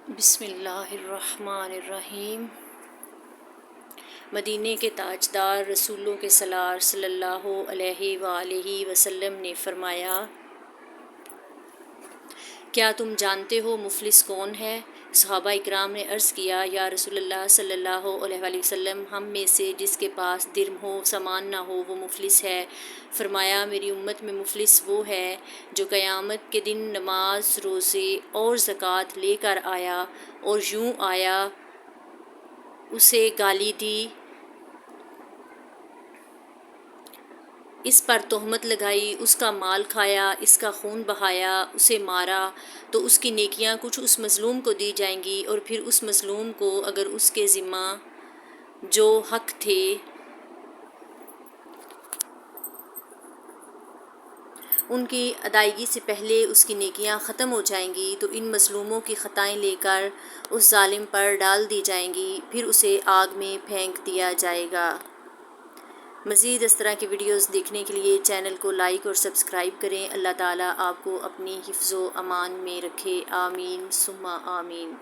بسم اللہ الرحمن الرحیم۔ مدینے کے تاجدار رسولوں کے سالار صلی اللہ علیہ وآلہ وسلم نے فرمایا، کیا تم جانتے ہو مفلس کون ہے؟ صحابہ اکرام نے عرض کیا، یا رسول اللہ صلی اللہ علیہ وآلہ وسلم، ہم میں سے جس کے پاس درم ہو سامان نہ ہو وہ مفلس ہے۔ فرمایا، میری امت میں مفلس وہ ہے جو قیامت کے دن نماز، روزے اور زکوٰۃ لے کر آیا اور یوں آیا اسے گالی دی، اس پر تہمت لگائی، اس کا مال کھایا، اس کا خون بہایا، اسے مارا، تو اس کی نیکیاں کچھ اس مظلوم کو دی جائیں گی، اور پھر اس مظلوم کو اگر اس کے ذمہ جو حق تھے ان کی ادائیگی سے پہلے اس کی نیکیاں ختم ہو جائیں گی، تو ان مظلوموں کی خطائیں لے کر اس ظالم پر ڈال دی جائیں گی، پھر اسے آگ میں پھینک دیا جائے گا۔ مزید اس طرح کی ویڈیوز دیکھنے کے لیے چینل کو لائک اور سبسکرائب کریں۔ اللہ تعالیٰ آپ کو اپنی حفظ و امان میں رکھے، آمین ثم آمین۔